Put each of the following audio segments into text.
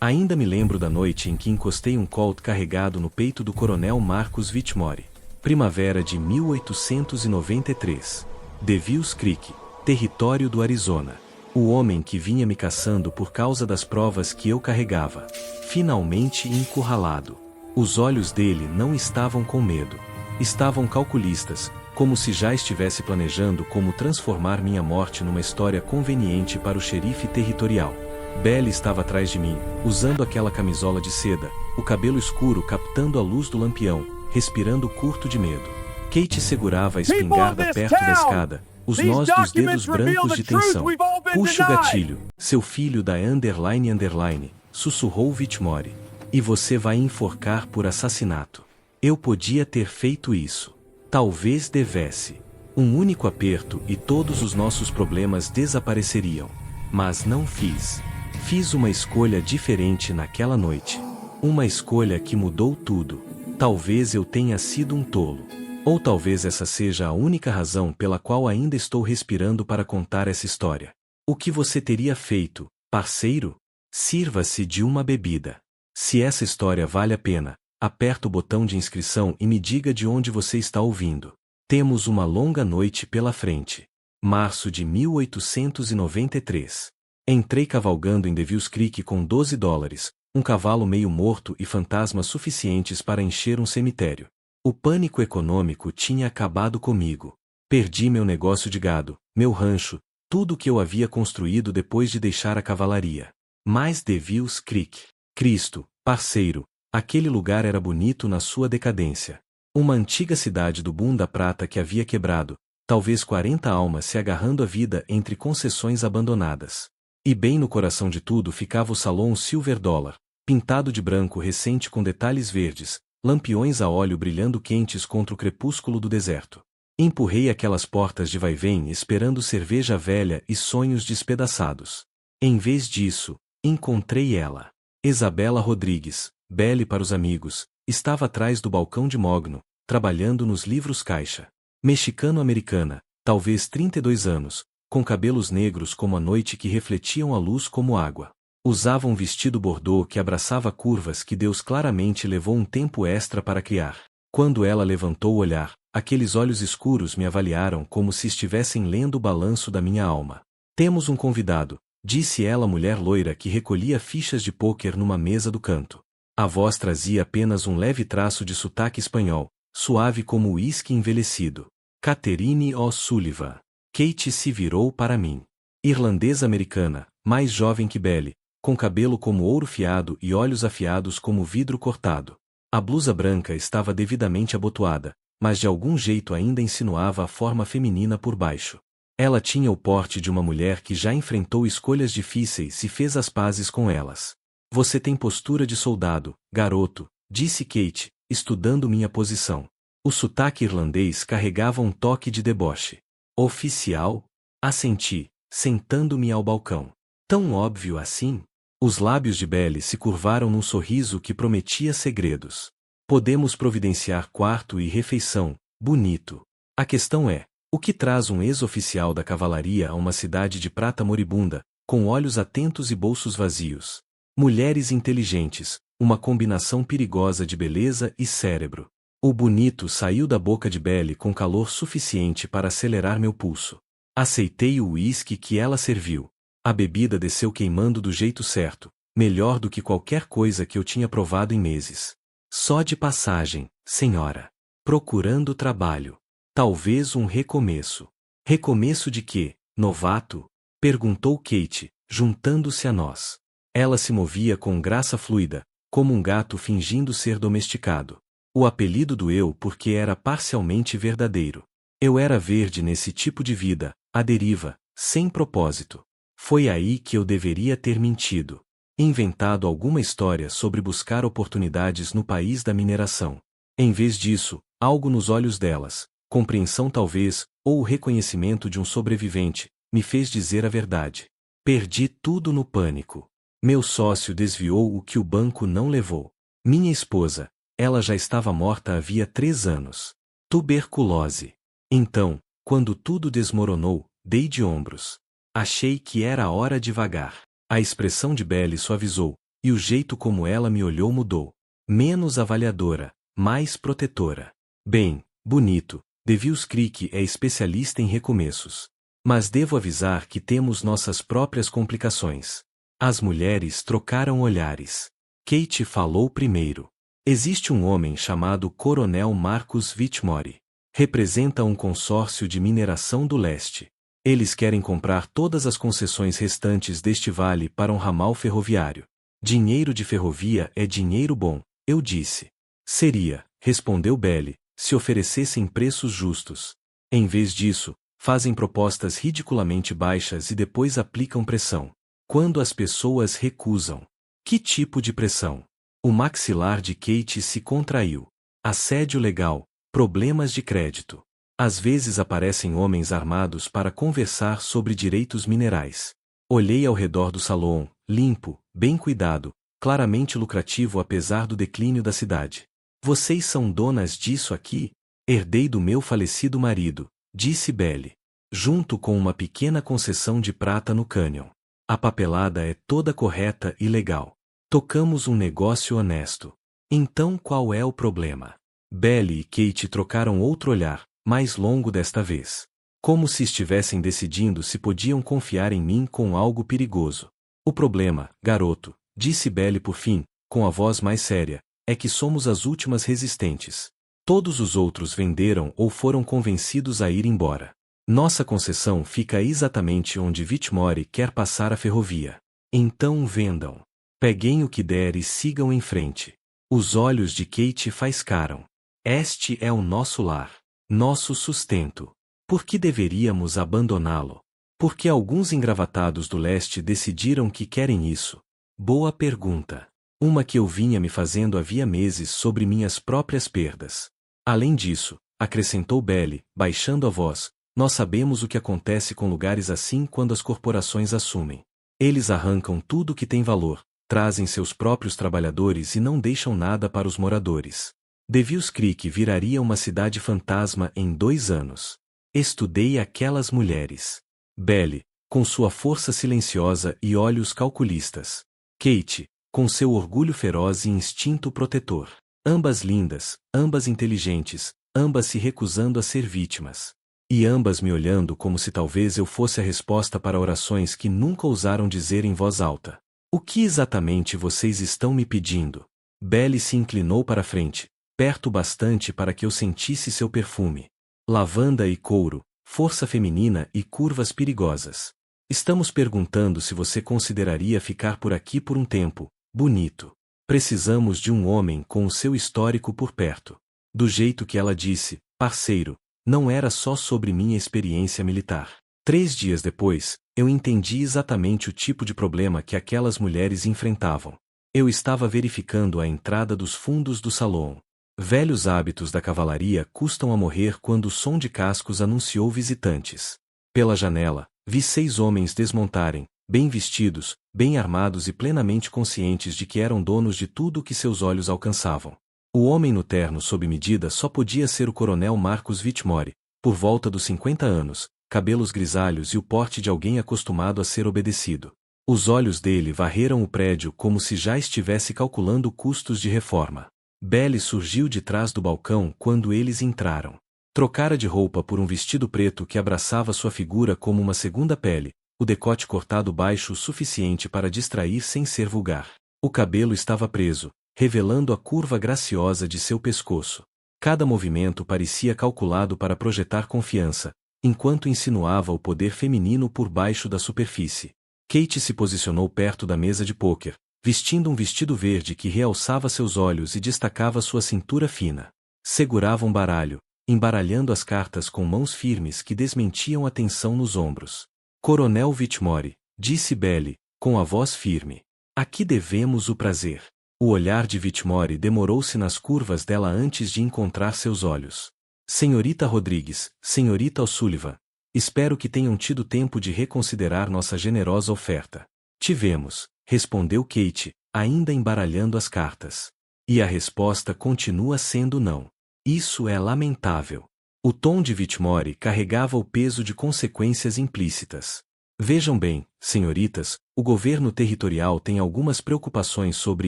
Ainda me lembro da noite em que encostei um Colt carregado no peito do coronel Marcus Whitmore. Primavera de 1893. Devils Creek, território do Arizona. O homem que vinha me caçando por causa das provas que eu carregava. Finalmente encurralado. Os olhos dele não estavam com medo. Estavam calculistas, como se já estivesse planejando como transformar minha morte numa história conveniente para o xerife territorial. Belly estava atrás de mim, usando aquela camisola de seda, o cabelo escuro captando a luz do lampião, respirando curto de medo. Kate segurava a espingarda perto da escada, os nós dos dedos brancos de tensão. Puxe o gatilho, seu filho da __, sussurrou Whitmore. E você vai enforcar por assassinato. Eu podia ter feito isso. Talvez devesse. Um único aperto e todos os nossos problemas desapareceriam. Mas não fiz. Fiz uma escolha diferente naquela noite. Uma escolha que mudou tudo. Talvez eu tenha sido um tolo. Ou talvez essa seja a única razão pela qual ainda estou respirando para contar essa história. O que você teria feito, parceiro? Sirva-se de uma bebida. Se essa história vale a pena, aperta o botão de inscrição e me diga de onde você está ouvindo. Temos uma longa noite pela frente. Março de 1893. Entrei cavalgando em Devils Creek com $12, um cavalo meio morto e fantasmas suficientes para encher um cemitério. O pânico econômico tinha acabado comigo. Perdi meu negócio de gado, meu rancho, tudo o que eu havia construído depois de deixar a cavalaria. Mas Devils Creek. Cristo, parceiro, aquele lugar era bonito na sua decadência. Uma antiga cidade do boom da prata que havia quebrado, talvez 40 almas se agarrando à vida entre concessões abandonadas. E bem no coração de tudo ficava o Salão Silver Dollar, pintado de branco recente com detalhes verdes, lampiões a óleo brilhando quentes contra o crepúsculo do deserto. Empurrei aquelas portas de vai-vem esperando cerveja velha e sonhos despedaçados. Em vez disso, encontrei ela. Isabela Rodrigues, Belly para os amigos, estava atrás do balcão de mogno, trabalhando nos livros caixa. Mexicano-americana, talvez 32 anos, com cabelos negros como a noite que refletiam a luz como água. Usava um vestido bordô que abraçava curvas que Deus claramente levou um tempo extra para criar. Quando ela levantou o olhar, aqueles olhos escuros me avaliaram como se estivessem lendo o balanço da minha alma. Temos um convidado, disse ela à mulher loira que recolhia fichas de pôquer numa mesa do canto. A voz trazia apenas um leve traço de sotaque espanhol, suave como o uísque envelhecido. Catherine O'Sullivan. Kate se virou para mim. Irlandesa-americana, mais jovem que Belly, com cabelo como ouro fiado e olhos afiados como vidro cortado. A blusa branca estava devidamente abotoada, mas de algum jeito ainda insinuava a forma feminina por baixo. Ela tinha o porte de uma mulher que já enfrentou escolhas difíceis e fez as pazes com elas. Você tem postura de soldado, garoto, disse Kate, estudando minha posição. O sotaque irlandês carregava um toque de deboche. Oficial? Assenti, sentando-me ao balcão. Tão óbvio assim? Os lábios de Belly se curvaram num sorriso que prometia segredos. Podemos providenciar quarto e refeição, bonito. A questão é, o que traz um ex-oficial da cavalaria a uma cidade de prata moribunda, com olhos atentos e bolsos vazios? Mulheres inteligentes, uma combinação perigosa de beleza e cérebro. O bonito saiu da boca de Belly com calor suficiente para acelerar meu pulso. Aceitei o uísque que ela serviu. A bebida desceu queimando do jeito certo, melhor do que qualquer coisa que eu tinha provado em meses. Só de passagem, senhora. Procurando trabalho. Talvez um recomeço. Recomeço de quê, novato? Perguntou Kate, juntando-se a nós. Ela se movia com graça fluida, como um gato fingindo ser domesticado. O apelido doeu porque era parcialmente verdadeiro. Eu era verde nesse tipo de vida, à deriva, sem propósito. Foi aí que eu deveria ter mentido. Inventado alguma história sobre buscar oportunidades no país da mineração. Em vez disso, algo nos olhos delas, compreensão talvez, ou o reconhecimento de um sobrevivente, me fez dizer a verdade. Perdi tudo no pânico. Meu sócio desviou o que o banco não levou. Minha esposa, ela já estava morta havia 3 anos. Tuberculose. Então, quando tudo desmoronou, dei de ombros. Achei que era hora de vagar. A expressão de Belly suavizou, E o jeito como ela me olhou mudou. Menos avaliadora, mais protetora. Bem, bonito, Devils Creek é especialista em recomeços. Mas devo avisar que temos nossas próprias complicações. As mulheres trocaram olhares. Kate falou primeiro. Existe um homem chamado Coronel Marcus Whitmore. Representa um consórcio de mineração do leste. Eles querem comprar todas as concessões restantes deste vale para um ramal ferroviário. Dinheiro de ferrovia é dinheiro bom, eu disse. Seria, respondeu Belly, se oferecessem preços justos. Em vez disso, fazem propostas ridiculamente baixas e depois aplicam pressão. Quando as pessoas recusam. Que tipo de pressão? O maxilar de Kate se contraiu. Assédio legal, problemas de crédito. Às vezes aparecem homens armados para conversar sobre direitos minerais. Olhei ao redor do salão, limpo, bem cuidado, claramente lucrativo apesar do declínio da cidade. Vocês são donas disso aqui? Herdei do meu falecido marido, disse Belly. Junto com uma pequena concessão de prata no cânion. A papelada é toda correta e legal. Tocamos um negócio honesto. Então qual é o problema? Belly e Kate trocaram outro olhar, mais longo desta vez. Como se estivessem decidindo se podiam confiar em mim com algo perigoso. O problema, garoto, disse Belly por fim, com a voz mais séria, é que somos as últimas resistentes. Todos os outros venderam ou foram convencidos a ir embora. Nossa concessão fica exatamente onde Whitmore quer passar a ferrovia. Então vendam. Peguem o que der e sigam em frente. Os olhos de Kate faiscaram. Este é o nosso lar. Nosso sustento. Por que deveríamos abandoná-lo? Porque alguns engravatados do leste decidiram que querem isso? Boa pergunta. Uma que eu vinha me fazendo havia meses sobre minhas próprias perdas. Além disso, acrescentou Belly, baixando a voz, nós sabemos o que acontece com lugares assim quando as corporações assumem. Eles arrancam tudo que tem valor, trazem seus próprios trabalhadores e não deixam nada para os moradores. Devils Creek viraria uma cidade fantasma em 2 anos. Estudei aquelas mulheres. Belly, com sua força silenciosa e olhos calculistas. Kate, com seu orgulho feroz e instinto protetor. Ambas lindas, ambas inteligentes, ambas se recusando a ser vítimas. E ambas me olhando como se talvez eu fosse a resposta para orações que nunca ousaram dizer em voz alta. O que exatamente vocês estão me pedindo? Belly se inclinou para frente, perto bastante para que eu sentisse seu perfume. Lavanda e couro, força feminina e curvas perigosas. Estamos perguntando se você consideraria ficar por aqui por um tempo, bonito. Precisamos de um homem com o seu histórico por perto. Do jeito que ela disse, parceiro, não era só sobre minha experiência militar. 3 dias depois, eu entendi exatamente o tipo de problema que aquelas mulheres enfrentavam. Eu estava verificando a entrada dos fundos do salão. Velhos hábitos da cavalaria custam a morrer quando o som de cascos anunciou visitantes. Pela janela, vi 6 homens desmontarem, bem vestidos, bem armados e plenamente conscientes de que eram donos de tudo o que seus olhos alcançavam. O homem no terno sob medida só podia ser o coronel Marcus Whitmore, por volta dos 50 anos, cabelos grisalhos e o porte de alguém acostumado a ser obedecido. Os olhos dele varreram o prédio como se já estivesse calculando custos de reforma. Belly surgiu de trás do balcão quando eles entraram. Trocara de roupa por um vestido preto que abraçava sua figura como uma segunda pele, o decote cortado baixo o suficiente para distrair sem ser vulgar. O cabelo estava preso, revelando a curva graciosa de seu pescoço. Cada movimento parecia calculado para projetar confiança, enquanto insinuava o poder feminino por baixo da superfície. Kate se posicionou perto da mesa de pôquer, vestindo um vestido verde que realçava seus olhos e destacava sua cintura fina. Segurava um baralho, embaralhando as cartas com mãos firmes que desmentiam a tensão nos ombros. Coronel Whitmore, disse Belly, com a voz firme. Aqui devemos o prazer. O olhar de Whitmore demorou-se nas curvas dela antes de encontrar seus olhos. Senhorita Rodrigues, senhorita O'Sullivan, espero que tenham tido tempo de reconsiderar nossa generosa oferta. Tivemos, respondeu Kate, ainda embaralhando as cartas. E a resposta continua sendo não. Isso é lamentável. O tom de Whitmore carregava o peso de consequências implícitas. Vejam bem, senhoritas, o governo territorial tem algumas preocupações sobre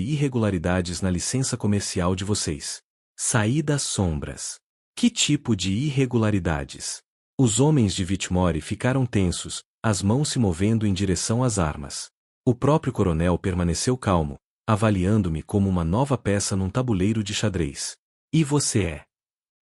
irregularidades na licença comercial de vocês. Saí das sombras. Que tipo de irregularidades? Os homens de Whitmore ficaram tensos, as mãos se movendo em direção às armas. O próprio coronel permaneceu calmo, avaliando-me como uma nova peça num tabuleiro de xadrez. E você é?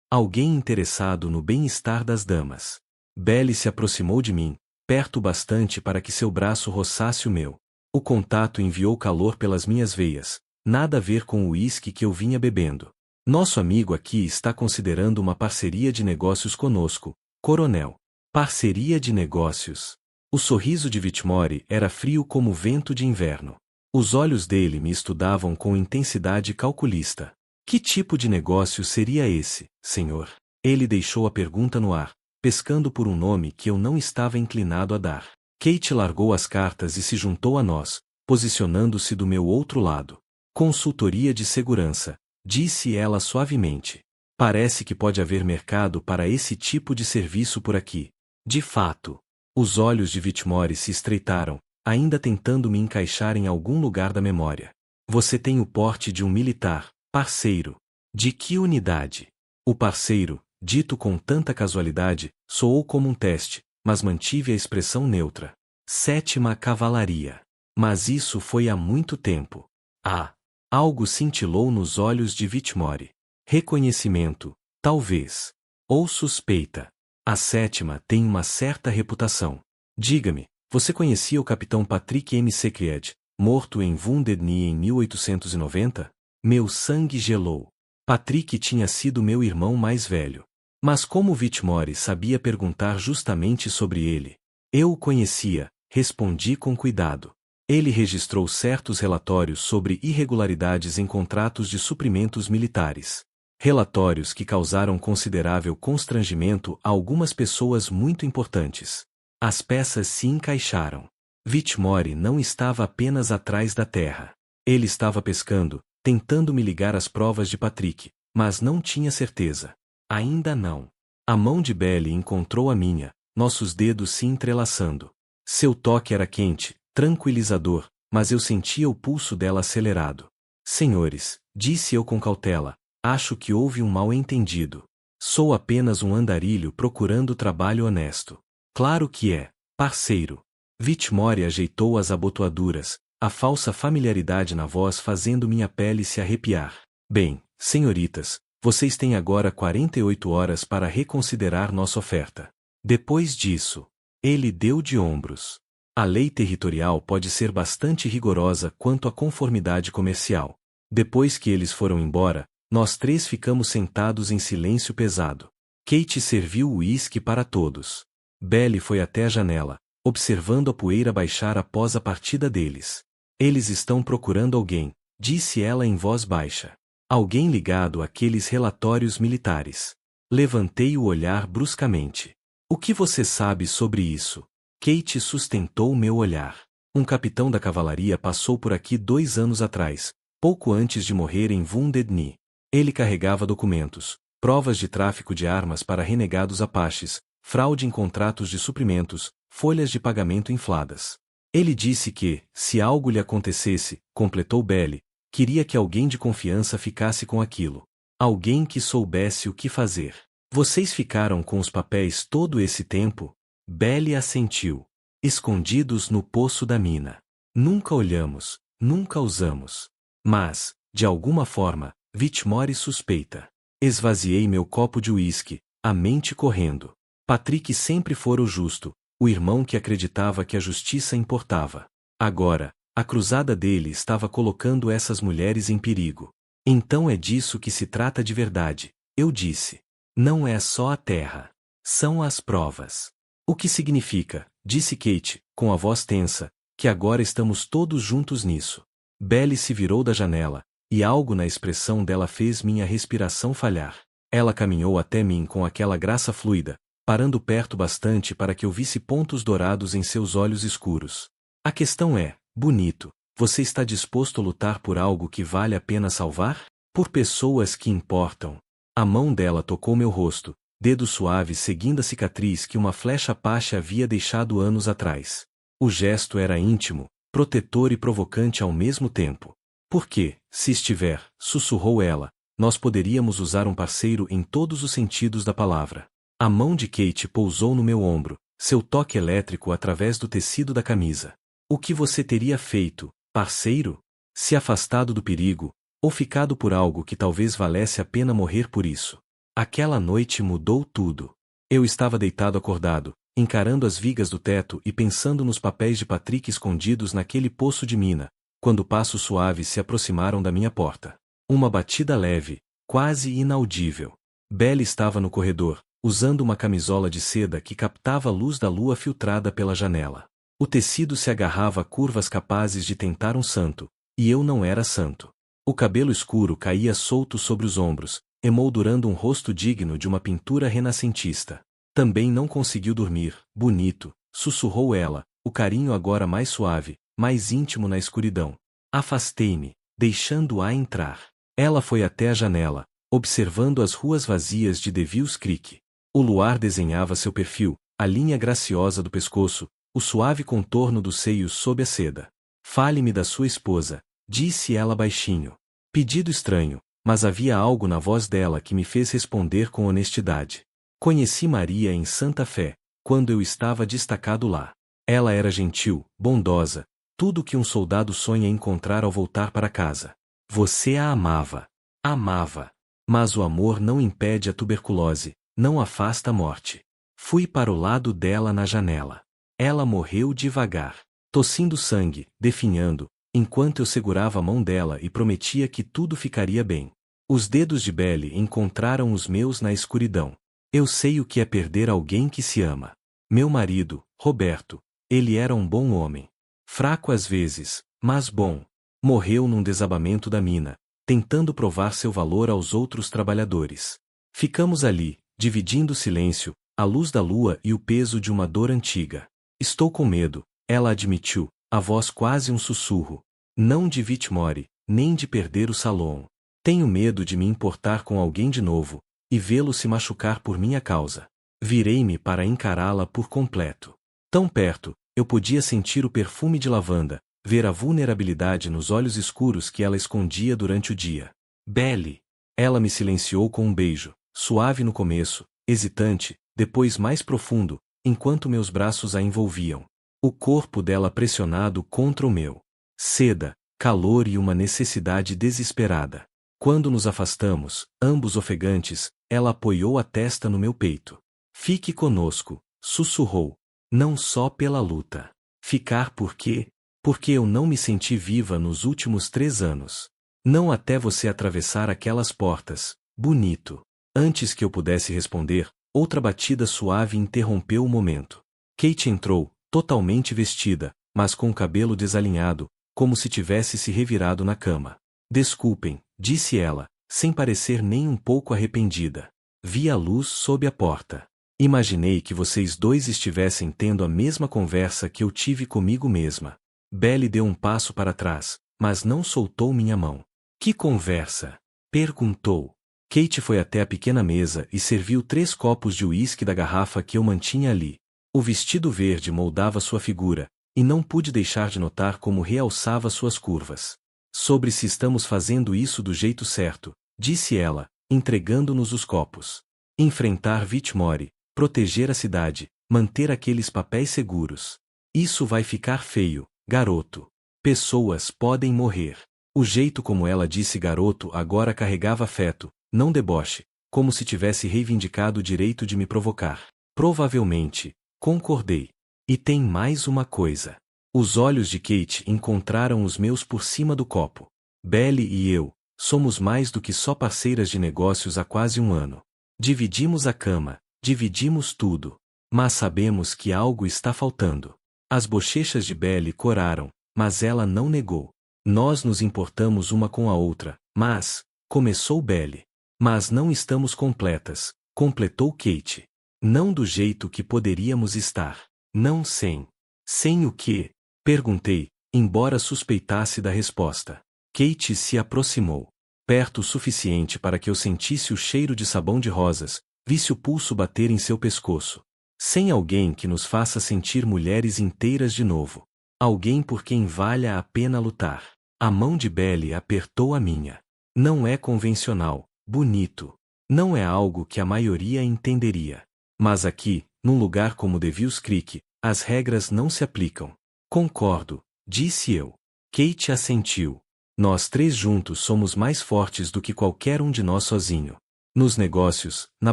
Alguém interessado no bem-estar das damas. Belly se aproximou de mim, perto bastante para que seu braço roçasse o meu. O contato enviou calor pelas minhas veias, nada a ver com o uísque que eu vinha bebendo. Nosso amigo aqui está considerando uma parceria de negócios conosco, coronel. Parceria de negócios. O sorriso de Whitmore era frio como o vento de inverno. Os olhos dele me estudavam com intensidade calculista. Que tipo de negócio seria esse, senhor? Ele deixou a pergunta no ar, pescando por um nome que eu não estava inclinado a dar. Kate largou as cartas e se juntou a nós, posicionando-se do meu outro lado. Consultoria de segurança, disse ela suavemente. Parece que pode haver mercado para esse tipo de serviço por aqui. De fato. Os olhos de Whitmore se estreitaram, ainda tentando me encaixar em algum lugar da memória. Você tem o porte de um militar, parceiro. De que unidade? O parceiro, dito com tanta casualidade, soou como um teste, mas mantive a expressão neutra. 7ª Cavalaria. Mas isso foi há muito tempo. Ah! Algo cintilou nos olhos de Whitmore. Reconhecimento, talvez. Ou suspeita. A 7ª tem uma certa reputação. Diga-me, você conhecia o capitão Patrick M. Secreed, morto em Wounded Knee em 1890? Meu sangue gelou. Patrick tinha sido meu irmão mais velho. Mas como Whitmore sabia perguntar justamente sobre ele? Eu o conhecia, respondi com cuidado. Ele registrou certos relatórios sobre irregularidades em contratos de suprimentos militares. Relatórios que causaram considerável constrangimento a algumas pessoas muito importantes. As peças se encaixaram. Whitmore não estava apenas atrás da terra. Ele estava pescando, tentando me ligar às provas de Patrick, mas não tinha certeza. Ainda não. A mão de Belly encontrou a minha, nossos dedos se entrelaçando. Seu toque era quente, tranquilizador, mas eu sentia o pulso dela acelerado. Senhores, disse eu com cautela, acho que houve um mal-entendido. Sou apenas um andarilho procurando trabalho honesto. Claro que é, parceiro. Whitmore ajeitou as abotoaduras, a falsa familiaridade na voz fazendo minha pele se arrepiar. Bem, senhoritas, vocês têm agora 48 horas para reconsiderar nossa oferta. Depois disso, ele deu de ombros. A lei territorial pode ser bastante rigorosa quanto à conformidade comercial. Depois que eles foram embora, nós três ficamos sentados em silêncio pesado. Kate serviu o uísque para todos. Belly foi até a janela, observando a poeira baixar após a partida deles. Eles estão procurando alguém, disse ela em voz baixa. Alguém ligado àqueles relatórios militares. Levantei o olhar bruscamente. O que você sabe sobre isso? Kate sustentou meu olhar. Um capitão da cavalaria passou por aqui 2 anos atrás, pouco antes de morrer em Wounded Knee. Ele carregava documentos, provas de tráfico de armas para renegados apaches, fraude em contratos de suprimentos, folhas de pagamento infladas. Ele disse que, se algo lhe acontecesse, completou Belly, queria que alguém de confiança ficasse com aquilo. Alguém que soubesse o que fazer. Vocês ficaram com os papéis todo esse tempo? Belly assentiu. Escondidos no poço da mina. Nunca olhamos, nunca usamos. Mas, de alguma forma, Whitmore suspeita. Esvaziei meu copo de uísque, a mente correndo. Patrick sempre fora o justo, o irmão que acreditava que a justiça importava. Agora, a cruzada dele estava colocando essas mulheres em perigo. Então é disso que se trata de verdade, eu disse. Não é só a terra. São as provas. O que significa, disse Kate, com a voz tensa, que agora estamos todos juntos nisso. Belly se virou da janela, e algo na expressão dela fez minha respiração falhar. Ela caminhou até mim com aquela graça fluida, parando perto bastante para que eu visse pontos dourados em seus olhos escuros. A questão é, bonito, você está disposto a lutar por algo que vale a pena salvar? Por pessoas que importam. A mão dela tocou meu rosto, dedo suave seguindo a cicatriz que uma flecha Apache havia deixado anos atrás. O gesto era íntimo, protetor e provocante ao mesmo tempo. Porque, se estiver, sussurrou ela, nós poderíamos usar um parceiro em todos os sentidos da palavra. A mão de Kate pousou no meu ombro, seu toque elétrico através do tecido da camisa. O que você teria feito, parceiro? Se afastado do perigo, ou ficado por algo que talvez valesse a pena morrer por isso? Aquela noite mudou tudo. Eu estava deitado acordado, encarando as vigas do teto e pensando nos papéis de Patrick escondidos naquele poço de mina, quando passos suaves se aproximaram da minha porta. Uma batida leve, quase inaudível. Belle estava no corredor, usando uma camisola de seda que captava a luz da lua filtrada pela janela. O tecido se agarrava a curvas capazes de tentar um santo, e eu não era santo. O cabelo escuro caía solto sobre os ombros, emoldurando um rosto digno de uma pintura renascentista. Também não conseguiu dormir, bonito, sussurrou ela, o carinho agora mais suave, mais íntimo na escuridão. Afastei-me, deixando-a entrar. Ela foi até a janela, observando as ruas vazias de Devils Creek. O luar desenhava seu perfil, a linha graciosa do pescoço, o suave contorno dos seios sob a seda. Fale-me da sua esposa, disse ela baixinho. Pedido estranho, mas havia algo na voz dela que me fez responder com honestidade. Conheci Maria em Santa Fé, quando eu estava destacado lá. Ela era gentil, bondosa, tudo o que um soldado sonha encontrar ao voltar para casa. Você a amava. Amava. Mas o amor não impede a tuberculose, não afasta a morte. Fui para o lado dela na janela. Ela morreu devagar, tossindo sangue, definhando, enquanto eu segurava a mão dela e prometia que tudo ficaria bem. Os dedos de Belle encontraram os meus na escuridão. Eu sei o que é perder alguém que se ama. Meu marido, Roberto, ele era um bom homem. Fraco às vezes, mas bom. Morreu num desabamento da mina, tentando provar seu valor aos outros trabalhadores. Ficamos ali, dividindo o silêncio, a luz da lua e o peso de uma dor antiga. Estou com medo, ela admitiu, a voz quase um sussurro. Não de Whitmore, nem de perder o salão. Tenho medo de me importar com alguém de novo, e vê-lo se machucar por minha causa. Virei-me para encará-la por completo. Tão perto, eu podia sentir o perfume de lavanda, ver a vulnerabilidade nos olhos escuros que ela escondia durante o dia. Belle! Ela me silenciou com um beijo, suave no começo, hesitante, depois mais profundo, enquanto meus braços a envolviam. O corpo dela pressionado contra o meu. Seda, calor e uma necessidade desesperada. Quando nos afastamos, ambos ofegantes, ela apoiou a testa no meu peito. Fique conosco, sussurrou. Não só pela luta. Ficar por quê? Porque eu não me senti viva nos últimos 3 anos. Não até você atravessar aquelas portas, bonito. Antes que eu pudesse responder, outra batida suave interrompeu o momento. Kate entrou, totalmente vestida, mas com o cabelo desalinhado, como se tivesse se revirado na cama. Desculpem, disse ela, sem parecer nem um pouco arrependida. Vi a luz sob a porta. Imaginei que vocês dois estivessem tendo a mesma conversa que eu tive comigo mesma. Belle deu um passo para trás, mas não soltou minha mão. Que conversa? Perguntou. Kate foi até a pequena mesa e serviu 3 copos de uísque da garrafa que eu mantinha ali. O vestido verde moldava sua figura, e não pude deixar de notar como realçava suas curvas. Sobre se estamos fazendo isso do jeito certo, disse ela, entregando-nos os copos. Enfrentar Whitmore, proteger a cidade, manter aqueles papéis seguros. Isso vai ficar feio, garoto. Pessoas podem morrer. O jeito como ela disse garoto agora carregava afeto, não deboche, como se tivesse reivindicado o direito de me provocar. Provavelmente, concordei. E tem mais uma coisa. Os olhos de Kate encontraram os meus por cima do copo. Belle e eu, somos mais do que só parceiras de negócios há quase 1 ano. Dividimos a cama, dividimos tudo. Mas sabemos que algo está faltando. As bochechas de Belle coraram, mas ela não negou. Nós nos importamos uma com a outra, mas, começou Belle. Mas não estamos completas, completou Kate. Não do jeito que poderíamos estar. Não sem. Sem o quê? Perguntei, embora suspeitasse da resposta. Kate se aproximou. Perto o suficiente para que eu sentisse o cheiro de sabão de rosas, Vi-se o pulso bater em seu pescoço. Sem alguém que nos faça sentir mulheres inteiras de novo. Alguém por quem valha a pena lutar. A mão de Belly apertou a minha. Não é convencional, bonito. Não é algo que a maioria entenderia. Mas aqui, num lugar como Devil's Creek, as regras não se aplicam. Concordo, disse eu. Kate assentiu. Nós três juntos somos mais fortes do que qualquer um de nós sozinho. Nos negócios, na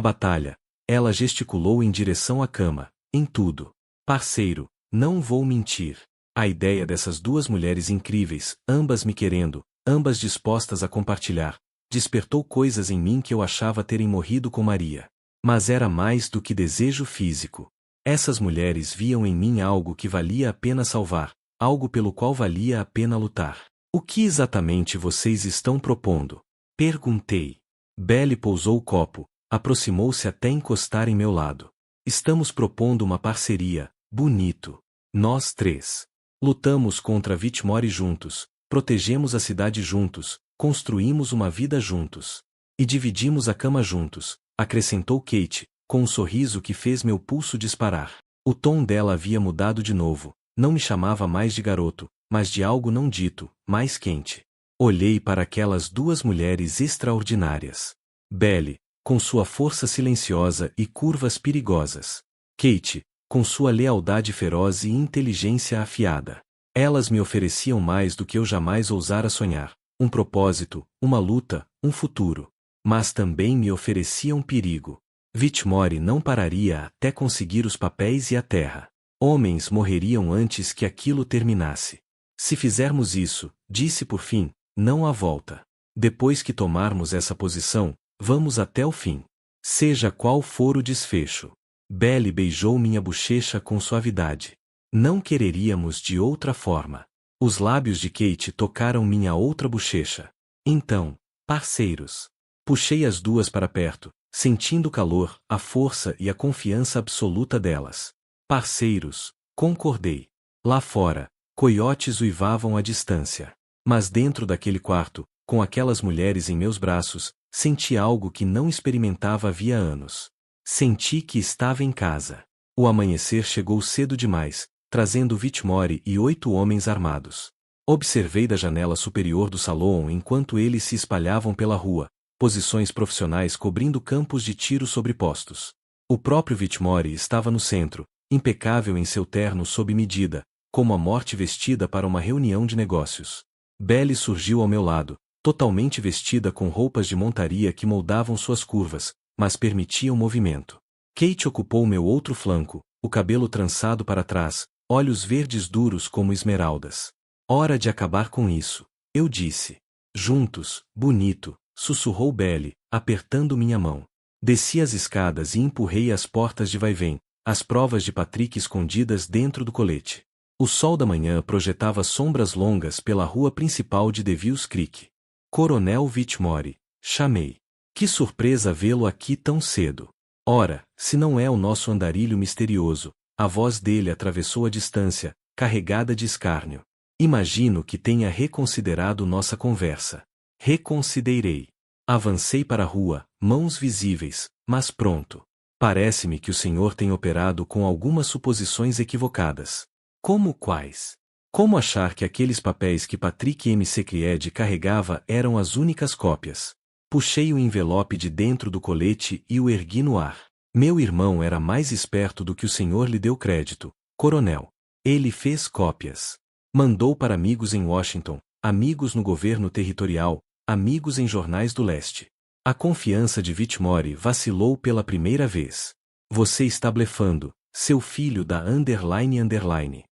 batalha, ela gesticulou em direção à cama, em tudo. Parceiro, não vou mentir. A ideia dessas duas mulheres incríveis, ambas me querendo, ambas dispostas a compartilhar, despertou coisas em mim que eu achava terem morrido com Maria. Mas era mais do que desejo físico. Essas mulheres viam em mim algo que valia a pena salvar, algo pelo qual valia a pena lutar. O que exatamente vocês estão propondo? Perguntei. Belly pousou o copo, aproximou-se até encostar em meu lado. Estamos propondo uma parceria, bonito. Nós três. Lutamos contra Vitmore juntos, protegemos a cidade juntos, construímos uma vida juntos. E dividimos a cama juntos, acrescentou Kate, com um sorriso que fez meu pulso disparar. O tom dela havia mudado de novo, não me chamava mais de garoto, mas de algo não dito, mais quente. Olhei para aquelas duas mulheres extraordinárias. Belly, com sua força silenciosa e curvas perigosas. Kate, com sua lealdade feroz e inteligência afiada. Elas me ofereciam mais do que eu jamais ousara sonhar, um propósito, uma luta, um futuro. Mas também me ofereciam perigo. Vitmore não pararia até conseguir os papéis e a terra. Homens morreriam antes que aquilo terminasse. Se fizermos isso, disse por fim, não há volta. Depois que tomarmos essa posição, vamos até o fim. Seja qual for o desfecho. Belly beijou minha bochecha com suavidade. Não quereríamos de outra forma. Os lábios de Kate tocaram minha outra bochecha. Então, parceiros. Puxei as duas para perto, sentindo o calor, a força e a confiança absoluta delas. Parceiros, concordei. Lá fora, coiotes uivavam à distância. Mas dentro daquele quarto, com aquelas mulheres em meus braços, senti algo que não experimentava havia anos. Senti que estava em casa. O amanhecer chegou cedo demais, trazendo Vitmore e 8 homens armados. Observei da janela superior do salão enquanto eles se espalhavam pela rua, posições profissionais cobrindo campos de tiro sobrepostos. O próprio Vitmore estava no centro, impecável em seu terno sob medida, como a morte vestida para uma reunião de negócios. Belly surgiu ao meu lado, totalmente vestida com roupas de montaria que moldavam suas curvas, mas permitiam movimento. Kate ocupou meu outro flanco, o cabelo trançado para trás, olhos verdes duros como esmeraldas. Hora de acabar com isso, eu disse. Juntos, bonito, sussurrou Belly, apertando minha mão. Desci as escadas e empurrei as portas de vai-vem, as provas de Patrick escondidas dentro do colete. O sol da manhã projetava sombras longas pela rua principal de Devil's Creek. Coronel Vitmore, chamei. Que surpresa vê-lo aqui tão cedo. Ora, se não é o nosso andarilho misterioso, a voz dele atravessou a distância, carregada de escárnio. Imagino que tenha reconsiderado nossa conversa. Reconsiderei. Avancei para a rua, mãos visíveis, mas pronto. Parece-me que o senhor tem operado com algumas suposições equivocadas. Como quais? Como achar que aqueles papéis que Patrick M. Secried carregava eram as únicas cópias? Puxei o envelope de dentro do colete e o ergui no ar. Meu irmão era mais esperto do que o senhor lhe deu crédito, coronel. Ele fez cópias. Mandou para amigos em Washington, amigos no governo territorial, amigos em jornais do leste. A confiança de Vitmore vacilou pela primeira vez. Você está blefando, seu filho da __.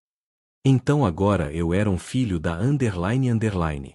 Então agora eu era um filho da __.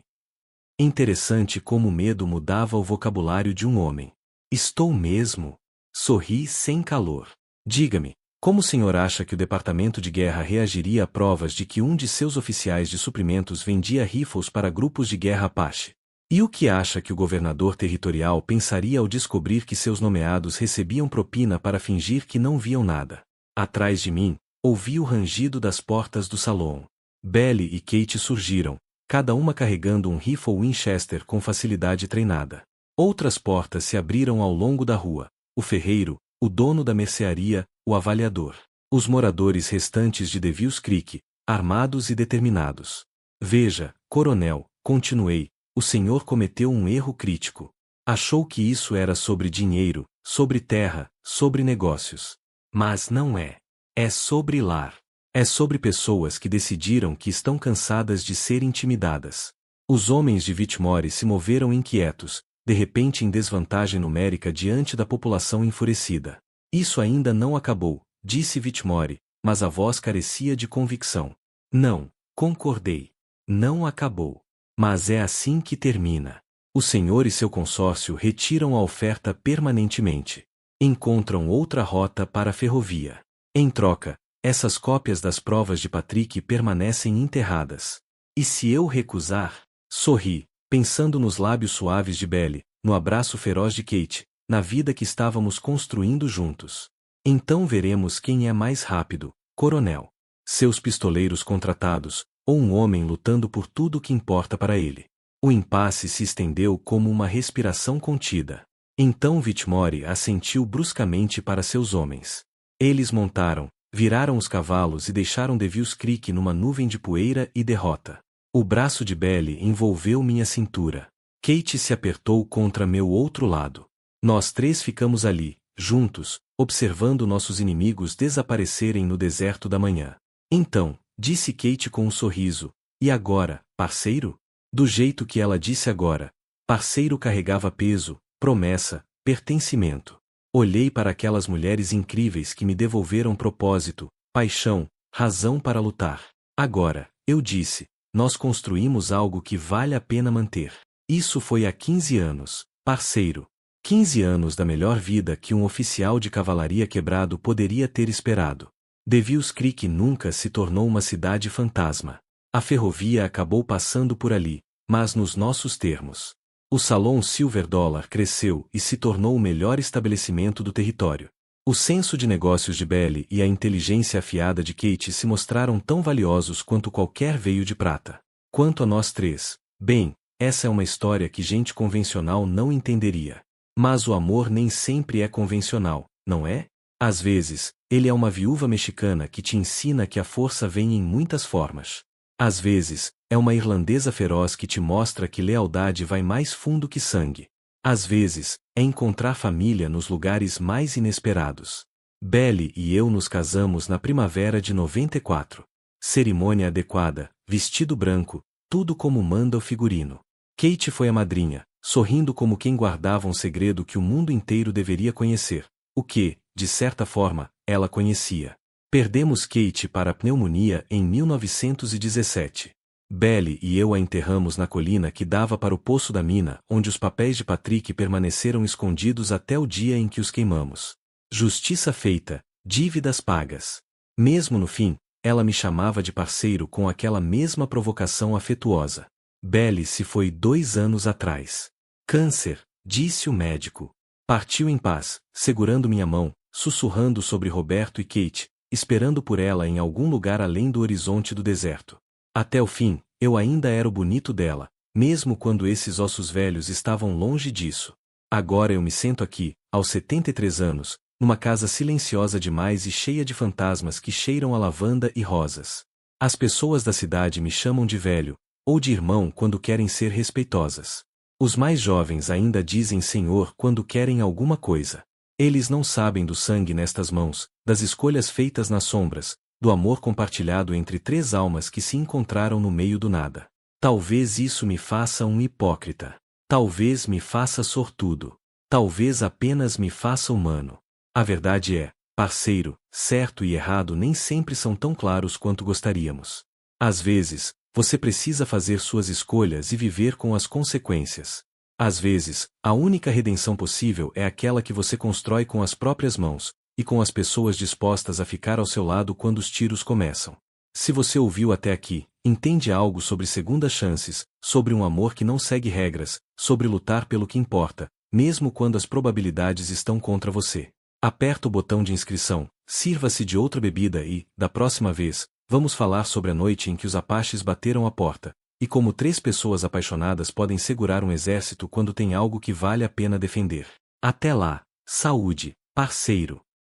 Interessante como o medo mudava o vocabulário de um homem. Estou mesmo. Sorri sem calor. Diga-me, como o senhor acha que o Departamento de Guerra reagiria a provas de que um de seus oficiais de suprimentos vendia rifles para grupos de guerra Apache? E o que acha que o governador territorial pensaria ao descobrir que seus nomeados recebiam propina para fingir que não viam nada? Atrás de mim, ouvi o rangido das portas do salão. Belly e Kate surgiram, cada uma carregando um rifle Winchester com facilidade treinada. Outras portas se abriram ao longo da rua. o ferreiro, o dono da mercearia, o avaliador. Os moradores restantes de Devils Creek, armados e determinados. Veja, coronel, continuei, o senhor cometeu um erro crítico. Achou que isso era sobre dinheiro, sobre terra, sobre negócios. Mas não é. É sobre lar. É sobre pessoas que decidiram que estão cansadas de ser intimidadas. Os homens de Whitmore se moveram inquietos, de repente em desvantagem numérica diante da população enfurecida. Isso ainda não acabou, disse Whitmore, mas a voz carecia de convicção. Não, concordei. Não acabou. Mas é assim que termina. O senhor e seu consórcio retiram a oferta permanentemente. Encontram outra rota para a ferrovia. Em troca, essas cópias das provas de Patrick permanecem enterradas. E se eu recusar? Sorri, pensando nos lábios suaves de Belly, no abraço feroz de Kate, na vida que estávamos construindo juntos. Então veremos quem é mais rápido, coronel. Seus pistoleiros contratados, ou um homem lutando por tudo o que importa para ele. O impasse se estendeu como uma respiração contida. Então Whitmore assentiu bruscamente para seus homens. Eles montaram, viraram os cavalos e deixaram Devils Creek numa nuvem de poeira e derrota. O braço de Belly envolveu minha cintura. Kate se apertou contra meu outro lado. Nós três ficamos ali, juntos, observando nossos inimigos desaparecerem no deserto da manhã. Então, disse Kate com um sorriso, e agora, parceiro? Do jeito que ela disse agora. Parceiro carregava peso, promessa, pertencimento. Olhei para aquelas mulheres incríveis que me devolveram propósito, paixão, razão para lutar. Agora, eu disse, nós construímos algo que vale a pena manter. Isso foi há 15 anos, parceiro. 15 anos da melhor vida que um oficial de cavalaria quebrado poderia ter esperado. Devils Creek nunca se tornou uma cidade fantasma. A ferrovia acabou passando por ali, mas nos nossos termos. O Salão Silver Dollar cresceu e se tornou o melhor estabelecimento do território. O senso de negócios de Belly e a inteligência afiada de Kate se mostraram tão valiosos quanto qualquer veio de prata. Quanto a nós três, bem, essa é uma história que gente convencional não entenderia. Mas o amor nem sempre é convencional, não é? Às vezes, ele é uma viúva mexicana que te ensina que a força vem em muitas formas. Às vezes, é uma irlandesa feroz que te mostra que lealdade vai mais fundo que sangue. Às vezes, é encontrar família nos lugares mais inesperados. Belly e eu nos casamos na primavera de 94. Cerimônia adequada, vestido branco, tudo como manda o figurino. Kate foi a madrinha, sorrindo como quem guardava um segredo que o mundo inteiro deveria conhecer, o que, de certa forma, ela conhecia. Perdemos Kate para a pneumonia em 1917. Belly e eu a enterramos na colina que dava para o poço da mina, onde os papéis de Patrick permaneceram escondidos até o dia em que os queimamos. Justiça feita, dívidas pagas. Mesmo no fim, ela me chamava de parceiro com aquela mesma provocação afetuosa. Belly se foi 2 anos atrás. Câncer, disse o médico. Partiu em paz, segurando minha mão, sussurrando sobre Roberto e Kate, esperando por ela em algum lugar além do horizonte do deserto. Até o fim, eu ainda era o bonito dela, mesmo quando esses ossos velhos estavam longe disso. Agora eu me sento aqui, aos 73 anos, numa casa silenciosa demais e cheia de fantasmas que cheiram a lavanda e rosas. As pessoas da cidade me chamam de velho, ou de irmão quando querem ser respeitosas. Os mais jovens ainda dizem senhor quando querem alguma coisa. Eles não sabem do sangue nestas mãos, das escolhas feitas nas sombras, do amor compartilhado entre 3 almas que se encontraram no meio do nada. Talvez isso me faça um hipócrita. Talvez me faça sortudo. Talvez apenas me faça humano. A verdade é, parceiro, certo e errado nem sempre são tão claros quanto gostaríamos. Às vezes, você precisa fazer suas escolhas e viver com as consequências. Às vezes, a única redenção possível é aquela que você constrói com as próprias mãos, e com as pessoas dispostas a ficar ao seu lado quando os tiros começam. Se você ouviu até aqui, entende algo sobre segundas chances, sobre um amor que não segue regras, sobre lutar pelo que importa, mesmo quando as probabilidades estão contra você. Aperta o botão de inscrição, sirva-se de outra bebida e, da próxima vez, vamos falar sobre a noite em que os Apaches bateram a porta, e como 3 pessoas apaixonadas podem segurar um exército quando tem algo que vale a pena defender. Até lá! Saúde, parceiro.